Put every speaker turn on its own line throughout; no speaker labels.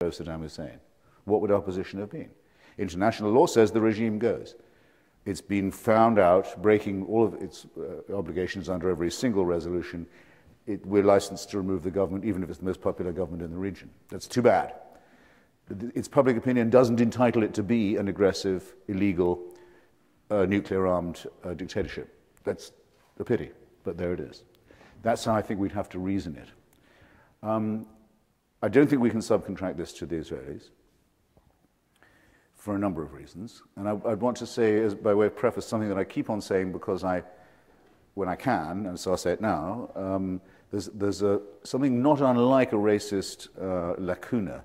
of Saddam Hussein, what would our position have been? International law says the regime goes. It's been found out breaking all of its obligations under every single resolution. We're licensed to remove the government, even if it's the most popular government in the region. That's too bad. Its public opinion doesn't entitle it to be an aggressive, illegal, nuclear-armed dictatorship. That's a pity, but there it is. That's how I think we'd have to reason it. I don't think we can subcontract this to the Israelis for a number of reasons. And I'd want to say, as by way of preface, something that I keep on saying because when I can, and so I'll say it now, there's something not unlike a racist lacuna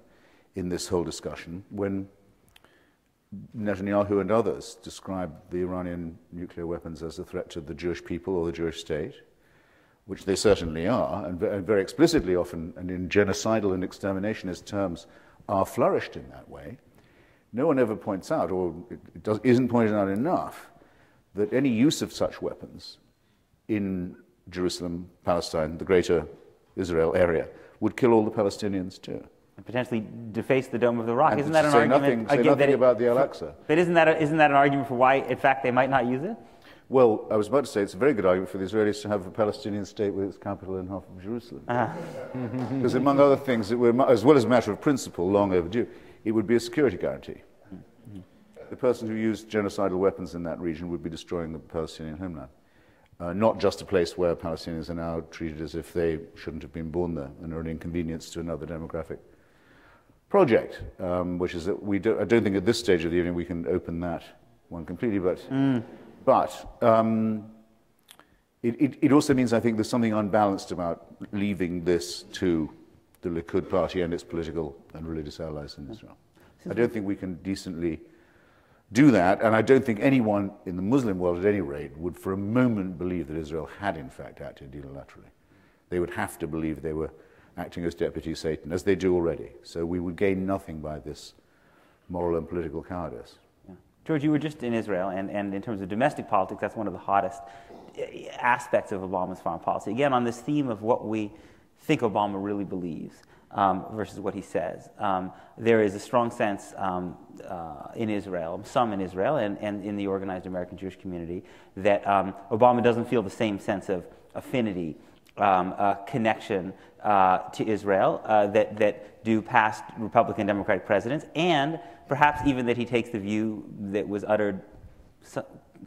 in this whole discussion when Netanyahu and others describe the Iranian nuclear weapons as a threat to the Jewish people or the Jewish state, which they certainly are, and very explicitly often, and in genocidal and exterminationist terms, are flourished in that way. No one ever points out, or isn't pointed out enough, that any use of such weapons in Jerusalem, Palestine, the greater Israel area, would kill all the Palestinians too.
And potentially deface the Dome of the Rock.
And
isn't that an argument?
Say nothing about the Al-Aqsa.
But isn't that an argument for why, in fact, they might not use it?
Well, I was about to say it's a very good argument for the Israelis to have a Palestinian state with its capital in half of Jerusalem. Because among other things, as well as a matter of principle, long overdue, it would be a security guarantee. The person who used genocidal weapons in that region would be destroying the Palestinian homeland. Not just a place where Palestinians are now treated as if they shouldn't have been born there and are an inconvenience to another demographic project, which is that I don't think at this stage of the evening we can open that one completely, but it also means I think there's something unbalanced about leaving this to the Likud party and its political and religious allies in Israel. I don't think we can decently do that, and I don't think anyone in the Muslim world at any rate would for a moment believe that Israel had in fact acted unilaterally. They would have to believe they were acting as deputy Satan, as they do already. So we would gain nothing by this moral and political cowardice.
Yeah. George, you were just in Israel, and in terms of domestic politics, that's one of the hottest aspects of Obama's foreign policy. Again, on this theme of what we think Obama really believes versus what he says. There is a strong sense in Israel, some in Israel, and in the organized American Jewish community, that Obama doesn't feel the same sense of affinity, connection to Israel that do past Republican Democratic presidents, and perhaps even that he takes the view that was uttered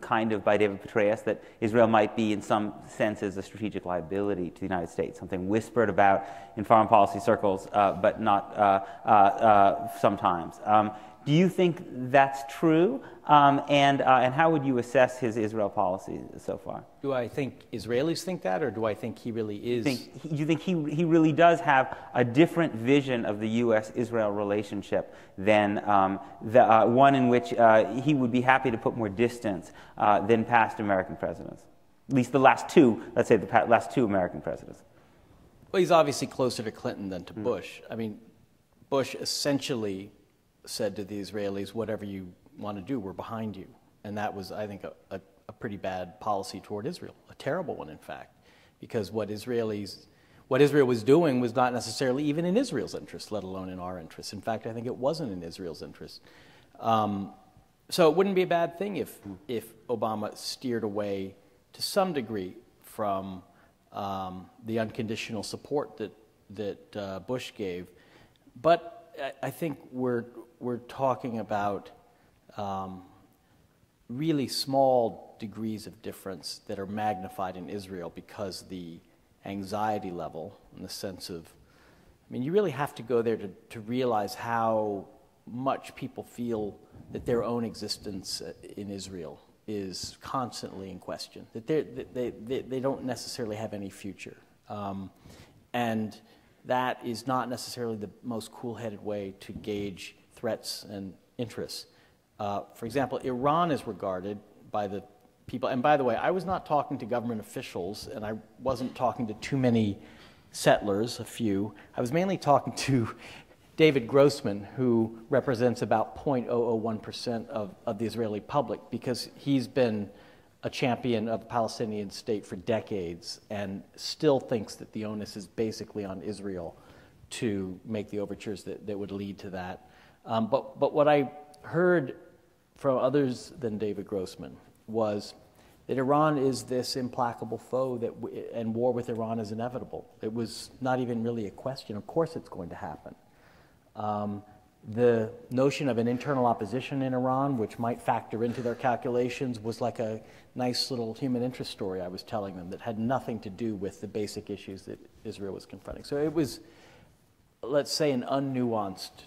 kind of by David Petraeus, that Israel might be in some senses a strategic liability to the United States, something whispered about in foreign policy circles, but not sometimes. Do you think that's true? And how would you assess his Israel policy so far?
Do I think Israelis think that, or do I think he really is?
Do you think he really does have a different vision of the U.S.-Israel relationship than the one in which he would be happy to put more distance than past American presidents? At least the last two, let's say the last two American presidents.
Well, he's obviously closer to Clinton than to Bush. I mean, Bush essentially said to the Israelis, whatever you want to do, we're behind you. And that was, I think, a pretty bad policy toward Israel, a terrible one, in fact, because what Israel was doing was not necessarily even in Israel's interest, let alone in our interest. In fact, I think it wasn't in Israel's interest. So it wouldn't be a bad thing if Obama steered away to some degree from the unconditional support that Bush gave. But I think we're talking about really small degrees of difference that are magnified in Israel because the anxiety level, in the sense of, I mean, you really have to go there to realize how much people feel that their own existence in Israel is constantly in question, that they don't necessarily have any future. And that is not necessarily the most cool-headed way to gauge threats and interests. For example, Iran is regarded by the people, and by the way, I was not talking to government officials, and I wasn't talking to too many settlers, a few. I was mainly talking to David Grossman, who represents about 0.001% of the Israeli public, because he's been a champion of the Palestinian state for decades and still thinks that the onus is basically on Israel to make the overtures that would lead to that. But what I heard from others than David Grossman was that Iran is this implacable foe and war with Iran is inevitable. It was not even really a question. Of course it's going to happen. The notion of an internal opposition in Iran, which might factor into their calculations, was like a nice little human interest story I was telling them that had nothing to do with the basic issues that Israel was confronting. So it was, let's say, an unnuanced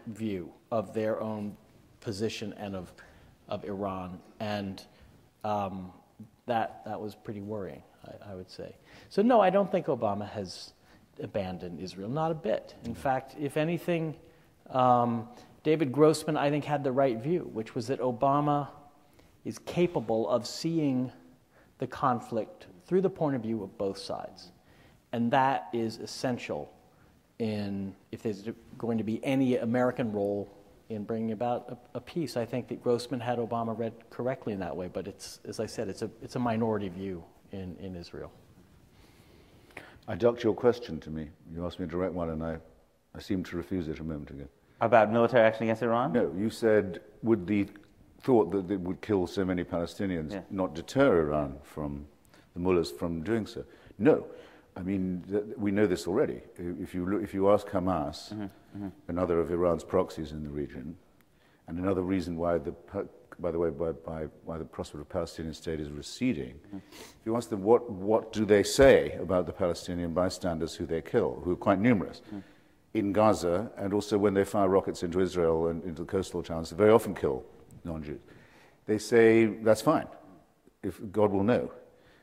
view of their own position and of Iran. And that was pretty worrying, I would say. So no, I don't think Obama has abandoned Israel, not a bit. In fact, if anything, David Grossman, I think, had the right view, which was that Obama is capable of seeing the conflict through the point of view of both sides. And that is essential if there's going to be any American role in bringing about a peace. I think that Grossman had Obama read correctly in that way, but it's, as I said, it's a minority view in Israel.
I ducked your question to me. You asked me a direct one, and I seemed to refuse it a moment ago.
About military action against Iran?
No, you said, would the thought that it would kill so many Palestinians not deter Iran from the mullahs from doing so? No. I mean, we know this already. If you ask Hamas, another of Iran's proxies in the region, and another reason why by the way, why the prospect of a Palestinian state is receding, if you ask them what do they say about the Palestinian bystanders who they kill, who are quite numerous, in Gaza, and also when they fire rockets into Israel and into the coastal towns, they very often kill non-Jews. They say, that's fine, if God will know.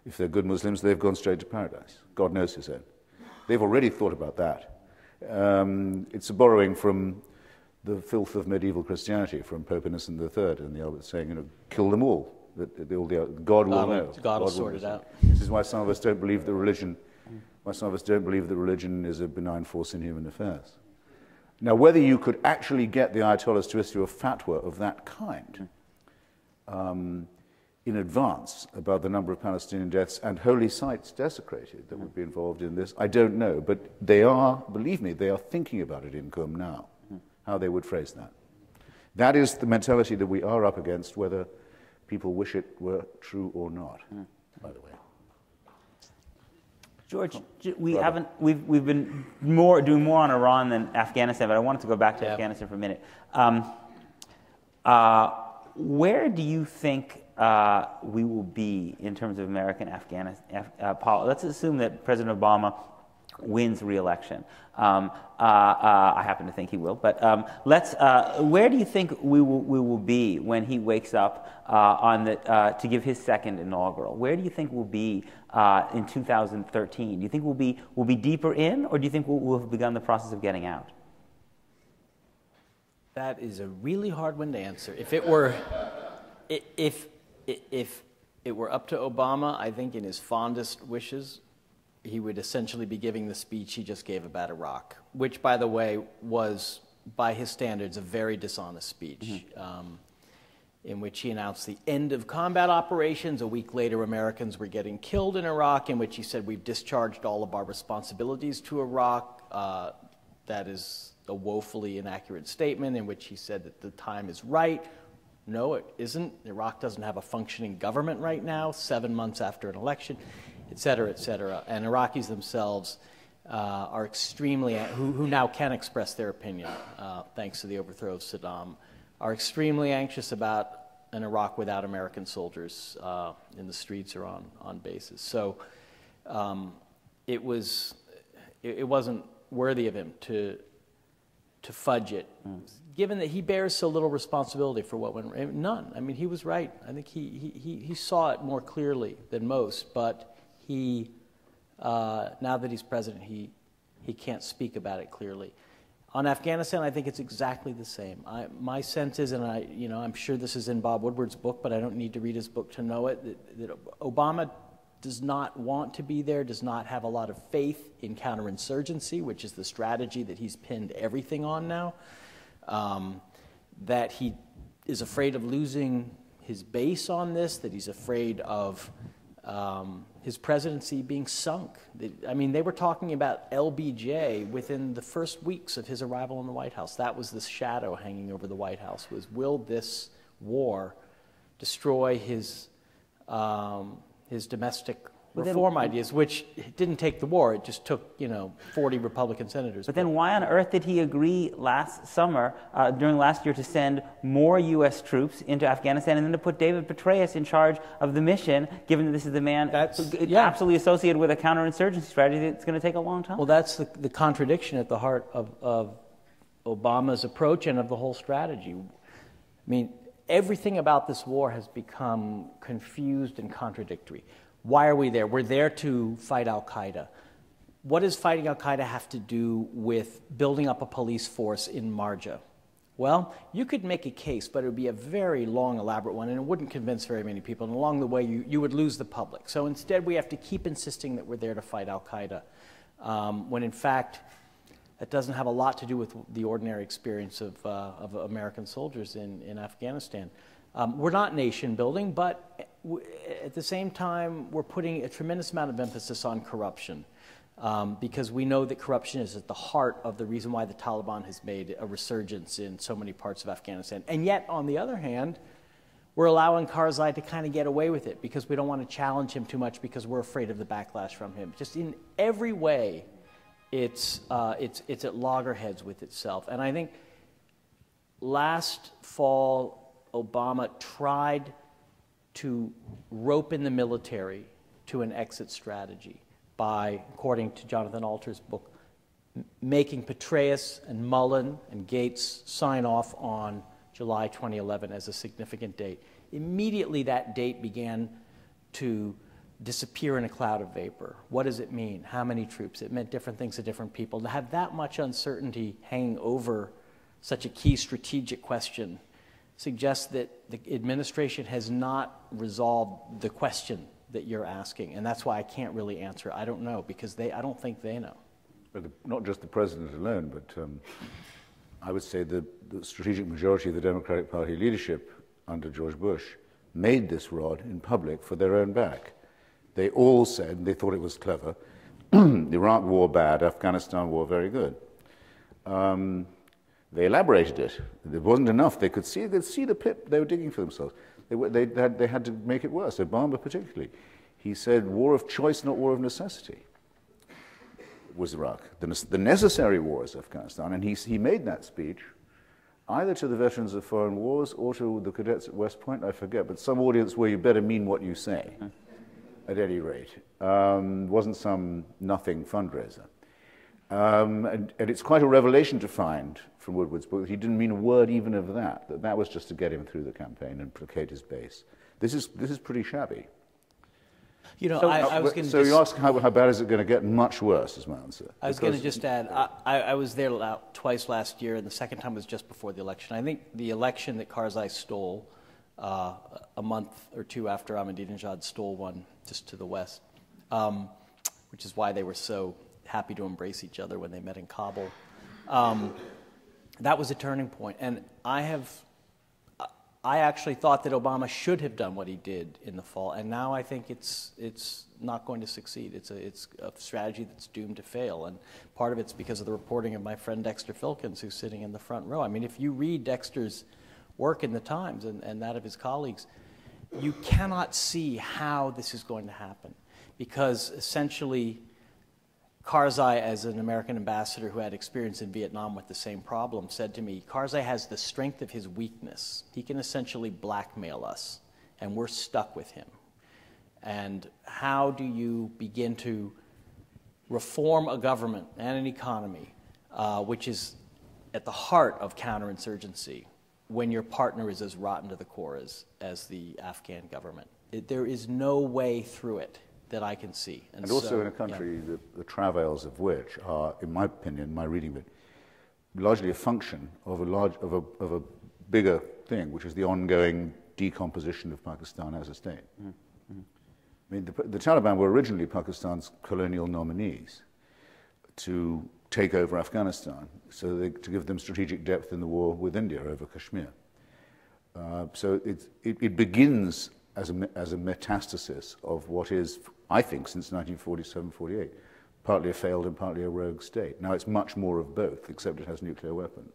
If they're good Muslims, they've gone straight to paradise. God knows his own. They've already thought about that. It's a borrowing from the filth of medieval Christianity, from Pope Innocent III, and the Albert saying, kill them all. God will know.
God will sort it out.
This is why some of us don't believe that religion is a benign force in human affairs. Now, whether you could actually get the Ayatollahs to issue a fatwa of that kind in advance about the number of Palestinian deaths and holy sites desecrated that would be involved in this, I don't know. But they are, believe me, they are thinking about it in Qom now, how they would phrase that. That is the mentality that we are up against, whether people wish it were true or not, by the way.
George, we've been doing more on Iran than Afghanistan, but I wanted to go back to Afghanistan for a minute. Where do you think we will be in terms of American Afghanistan policy? Let's assume that President Obama wins re-election. I happen to think he will, but where do you think we will be when he wakes up to give his second inaugural? Where do you think we'll be in 2013? Do you think we'll be deeper in, or do you think we'll have begun the process of getting out?
That is a really hard one to answer. If it were up to Obama, I think in his fondest wishes, he would essentially be giving the speech he just gave about Iraq, which, by the way, was, by his standards, a very dishonest speech, in which he announced the end of combat operations. A week later, Americans were getting killed in Iraq, in which he said, we've discharged all of our responsibilities to Iraq. That is a woefully inaccurate statement, in which he said that the time is right. No, it isn't. Iraq doesn't have a functioning government right now, 7 months after an election, et cetera, et cetera. And Iraqis themselves are extremely, who now can express their opinion, thanks to the overthrow of Saddam, are extremely anxious about an Iraq without American soldiers in the streets or on bases. So it wasn't worthy of him to fudge it, given that he bears so little responsibility for what went. None. I mean, he was right. I think he saw it more clearly than most, but now that he's president, he can't speak about it clearly. On Afghanistan, I think it's exactly the same. My sense is, and I'm sure this is in Bob Woodward's book, but I don't need to read his book to know it, that Obama does not want to be there, does not have a lot of faith in counterinsurgency, which is the strategy that he's pinned everything on now, that he is afraid of losing his base on this, that he's afraid of his presidency being sunk. I mean, they were talking about LBJ within the first weeks of his arrival in the White House. That was the shadow hanging over the White House, was will this war destroy his domestic reform ideas, which didn't take the war. It just took, 40 Republican senators.
But then why on earth did he agree last summer, during last year, to send more U.S. troops into Afghanistan and then to put David Petraeus in charge of the mission, given that this is the man absolutely associated with a counterinsurgency strategy that's going to take a long time?
Well, that's the contradiction at the heart of Obama's approach and of the whole strategy. I mean, everything about this war has become confused and contradictory. Why are we there? We're there to fight al-Qaeda. What does fighting al-Qaeda have to do with building up a police force in Marja? Well, you could make a case, but it would be a very long, elaborate one, and it wouldn't convince very many people. And along the way, you would lose the public. So instead, we have to keep insisting that we're there to fight al-Qaeda, when in fact, that doesn't have a lot to do with the ordinary experience of American soldiers in Afghanistan. We're not nation building, but at the same time, we're putting a tremendous amount of emphasis on corruption, because we know that corruption is at the heart of the reason why the Taliban has made a resurgence in so many parts of Afghanistan. And yet, on the other hand, we're allowing Karzai to kind of get away with it because we don't want to challenge him too much because we're afraid of the backlash from him. Just in every way, it's at loggerheads with itself. And I think last fall, Obama tried to rope in the military to an exit strategy by, according to Jonathan Alter's book, making Petraeus and Mullen and Gates sign off on July 2011 as a significant date. Immediately that date began to disappear in a cloud of vapor. What does it mean? How many troops? It meant different things to different people. To have that much uncertainty hanging over such a key strategic question suggests that the administration has not resolved the question that you're asking. And that's why I can't really answer. I don't know, because I don't think they know.
But not just the president alone, but I would say the strategic majority of the Democratic Party leadership under George Bush made this rod in public for their own back. They all said they thought it was clever. The Iraq war bad, Afghanistan war very good. They elaborated it. It wasn't enough. They could see the pit they were digging for themselves. They had to make it worse, Obama particularly. He said, war of choice, not war of necessity, was Iraq. The necessary war is Afghanistan. And he made that speech either to the veterans of foreign wars or to the cadets at West Point, I forget, but some audience where you better mean what you say, at any rate. Wasn't some nothing fundraiser. And it's quite a revelation to find from Woodward's book that he didn't mean a word even of that. That was just to get him through the campaign and placate his base. This is pretty shabby.
I was going to.
So you ask how bad is it going to get? Much worse is my answer.
I was going to just add. I was there twice last year, and the second time was just before the election. I think the election that Karzai stole a month or two after Ahmadinejad stole one just to the west, which is why they were so happy to embrace each other when they met in Kabul. That was a turning point, and I actually thought that Obama should have done what he did in the fall, and now I think it's not going to succeed. It's a strategy that's doomed to fail, and part of it's because of the reporting of my friend Dexter Filkins, who's sitting in the front row. I mean, if you read Dexter's work in the Times and that of his colleagues, you cannot see how this is going to happen, because essentially Karzai, as an American ambassador who had experience in Vietnam with the same problem, said to me, Karzai has the strength of his weakness. He can essentially blackmail us, and we're stuck with him. And how do you begin to reform a government and an economy, which is at the heart of counterinsurgency, when your partner is as rotten to the core as the Afghan government? There is no way through it that I can see.
And also in a country, the travails of which are, in my opinion, my reading of it, largely a function of a bigger thing, which is the ongoing decomposition of Pakistan as a state. Mm-hmm. I mean, the Taliban were originally Pakistan's colonial nominees to take over Afghanistan, to give them strategic depth in the war with India over Kashmir. So it begins as a metastasis of what is, I think, since 1947-48, partly a failed and partly a rogue state. Now it's much more of both, except it has nuclear weapons.